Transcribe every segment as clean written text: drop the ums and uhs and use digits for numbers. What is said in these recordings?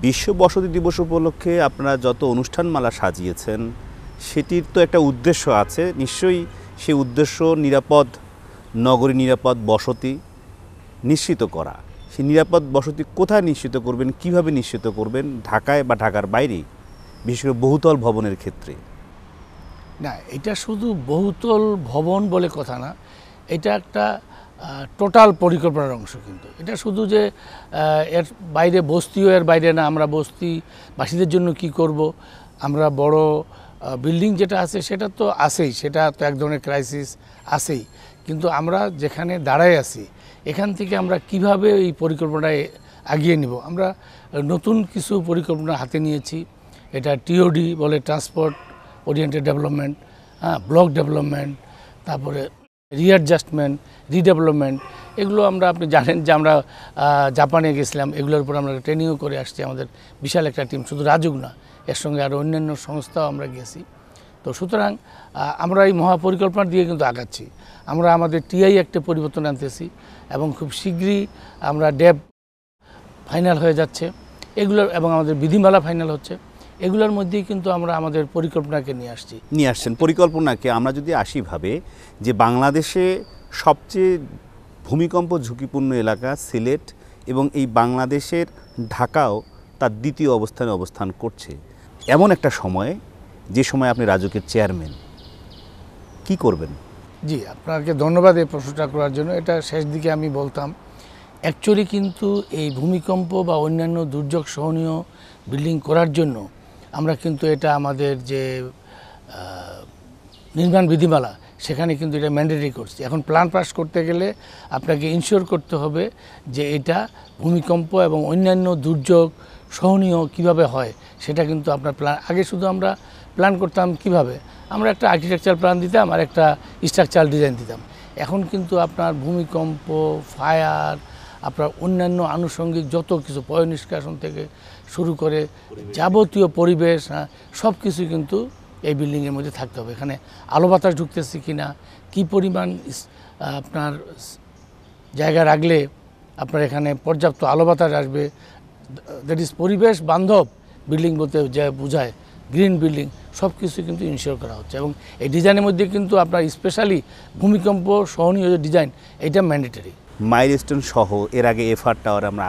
বিশ্ব বসতি দিবস উপলক্ষে আপনারা যত অনুষ্ঠানমালা সাজিয়েছেন সেটির তো একটা উদ্দেশ্য আছে, নিশ্চয়ই সেই উদ্দেশ্য নিরাপদ নগরী, নিরাপদ বসতি নিশ্চিত করা। সেই নিরাপদ বসতি কোথায় নিশ্চিত করবেন, কিভাবে নিশ্চিত করবেন, ঢাকায় বা ঢাকার বাইরে, বিশেষ করে বহুতল ভবনের ক্ষেত্রে? না, এটা শুধু বহুতল ভবন বলে কথা না, এটা একটা টোটাল পরিকল্পনার অংশ। কিন্তু এটা শুধু যে এর বাইরে বস্তিও এর বাইরে না, আমরা বস্তিবাসীদের জন্য কি করব, আমরা বড় বিল্ডিং যেটা আছে সেটা তো আছেই, সেটা তো এক ধরনের ক্রাইসিস আছেই, কিন্তু আমরা যেখানে দাঁড়ায় আছি এখান থেকে আমরা কিভাবে এই পরিকল্পনায় এগিয়ে নিব, আমরা নতুন কিছু পরিকল্পনা হাতে নিয়েছি। এটা টিওডি বলে, transport oriented development, block development, তারপরে রিঅ্যাডজাস্টমেন্ট, রিডেভেলপমেন্ট, এগুলো আমরা, আপনি জানেন যে আমরা জাপানে গেছিলাম, এগুলোর উপর আমরা ট্রেনিংও করে আসছি। আমাদের বিশাল একটা টিম, শুধু রাজুক না, এর সঙ্গে আরও অন্যান্য সংস্থাও আমরা গেছি। তো সুতরাং আমরা এই মহাপরিকল্পনা দিয়ে কিন্তু আগাচ্ছি। আমরা আমাদের টিআই একটা পরিবর্তন আনতেছি এবং খুব শীঘ্রই আমরা ড্যাব ফাইনাল হয়ে যাচ্ছে এগুলোর, এবং আমাদের বিধিমালা ফাইনাল হচ্ছে। এগুলোর মধ্যেই কিন্তু আমরা আমাদের পরিকল্পনাকে নিয়ে আসছেন। পরিকল্পনাকে আমরা যদি আসিভাবে যে বাংলাদেশে সবচেয়ে ভূমিকম্প ঝুঁকিপূর্ণ এলাকা সিলেট, এবং এই বাংলাদেশের ঢাকাও তার দ্বিতীয় অবস্থানে অবস্থান করছে, এমন একটা সময়ে, যে সময় আপনি রাজুকের চেয়ারম্যান, কি করবেন? জি, আপনাকে ধন্যবাদ এই প্রশ্নটা করার জন্য। এটা শেষ দিকে আমি বলতাম, অ্যাকচুয়ালি কিন্তু এই ভূমিকম্প বা অন্যান্য দুর্যোগ সহনীয় বিল্ডিং করার জন্য আমরা কিন্তু এটা আমাদের যে নির্মাণ বিধিমালা সেখানে কিন্তু এটা ম্যান্ডেটরি করছি। এখন প্ল্যান পাস করতে গেলে আপনাকে ইনশিওর করতে হবে যে এটা ভূমিকম্প এবং অন্যান্য দুর্যোগ সহনীয় কিভাবে হয়, সেটা কিন্তু আপনার প্ল্যান। আগে শুধু আমরা প্ল্যান করতাম কিভাবে, আমরা একটা আর্কিটেকচার প্ল্যান দিতাম আর একটা স্ট্রাকচারাল ডিজাইন দিতাম। এখন কিন্তু আপনার ভূমিকম্প, ফায়ার, আপনার অন্যান্য আনুষঙ্গিক যত কিছু, পয় নিষ্কাশন থেকে শুরু করে যাবতীয় পরিবেশ, সব কিছু কিন্তু এই বিল্ডিংয়ের মধ্যে থাকতে হবে। এখানে আলো বাতাস ঢুকতেছে কিনা, কী পরিমাণ আপনার জায়গা রাখলে আপনার এখানে পর্যাপ্ত আলো বাতাস আসবে, দ্যাট ইজ পরিবেশ বান্ধব বিল্ডিং বলতে যা বোঝায়, গ্রিন বিল্ডিং, সব কিছু কিন্তু ইনশিওর করা হচ্ছে। এবং এই ডিজাইনের মধ্যে কিন্তু আপনার স্পেশালি ভূমিকম্প সহনীয় যে ডিজাইন, এটা ম্যান্ডেটরি। মাইলস্টোন সহ এর আগে এফআর টাওয়ার আমরা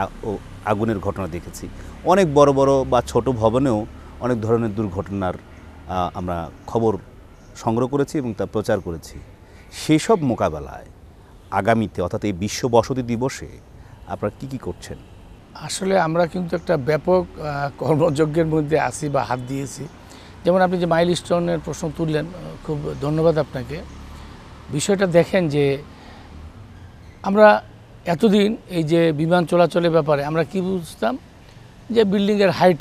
আগুনের ঘটনা দেখেছি, অনেক বড় বড় বা ছোট ভবনেও অনেক ধরনের দুর্ঘটনার আমরা খবর সংগ্রহ করেছি এবং তা প্রচার করেছি। সেই সব মোকাবেলায় আগামীতে, অর্থাৎ এই বিশ্ব বসতি দিবসে আপনারা কী করছেন? আসলে আমরা কিন্তু একটা ব্যাপক কর্মযজ্ঞের মধ্যে আসি বা হাত দিয়েছি। যেমন আপনি যে মাইলস্টোনের প্রশ্ন তুললেন, খুব ধন্যবাদ আপনাকে। বিষয়টা দেখেন যে আমরা এতদিন এই যে বিমান চলাচলের ব্যাপারে আমরা কি বুঝতাম যে বিল্ডিংয়ের হাইট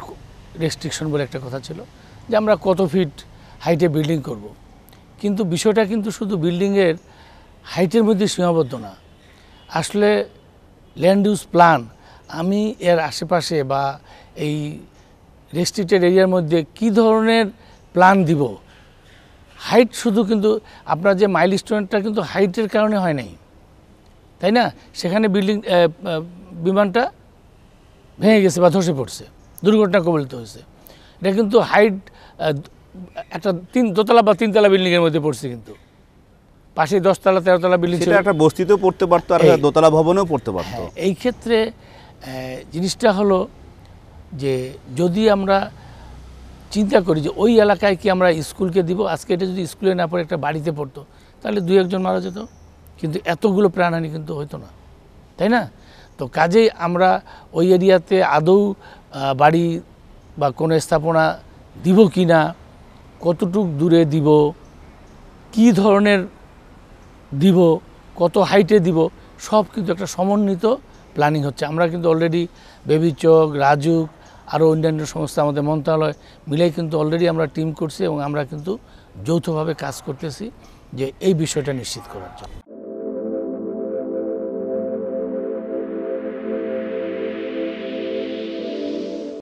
রেস্ট্রিকশন বলে একটা কথা ছিল, যে আমরা কত ফিট হাইটে বিল্ডিং করব। কিন্তু বিষয়টা কিন্তু শুধু বিল্ডিংয়ের হাইটের মধ্যে সীমাবদ্ধ না। আসলে ল্যান্ড ইউজ প্ল্যান, আমি এর আশেপাশে বা এই রেস্ট্রিক্টেড এরিয়ার মধ্যে কি ধরনের প্ল্যান দিব, হাইট শুধু কিন্তু আপনার যে মাইলস্টোনটা কিন্তু হাইটের কারণে হয় নাই, তাই না? সেখানে বিমানটা ভেঙে গেছে বা ধসে পড়ছে, দুর্ঘটনা কবলিত হয়েছে। এটা কিন্তু হাইট একটা দোতলা বা তিনতলা বিল্ডিংয়ের মধ্যে পড়ছে, কিন্তু পাশে 10তলা 13তলা বিল্ডিং ছিল, একটা বস্তিতেও পড়তে পারতো আর দোতলা ভবনেও পড়তে পারতো। এই ক্ষেত্রে জিনিসটা হলো যে যদি আমরা চিন্তা করি যে ওই এলাকায় কি আমরা স্কুলকে দিব, আজকে এটা যদি স্কুলে না পড়ে একটা বাড়িতে পড়তো, তাহলে 2-1 মারা যেত, কিন্তু এতগুলো প্রাণহানি কিন্তু হতো না, তাই না? তো কাজেই আমরা ওই এরিয়াতে আদৌ বাড়ি বা কোনো স্থাপনা দিব কি না, কতটুক দূরে দিব, কি ধরনের দিব, কত হাইটে দিব, সব কিন্তু একটা সমন্বিত প্ল্যানিং হচ্ছে। আমরা কিন্তু অলরেডি বেবিচক, রাজুক, আরও অন্যান্য সংস্থা, আমাদের মন্ত্রণালয় মিলেই কিন্তু অলরেডি আমরা টিম করছি এবং আমরা কিন্তু যৌথভাবে কাজ করতেছি যে এই বিষয়টা নিশ্চিত করার জন্য।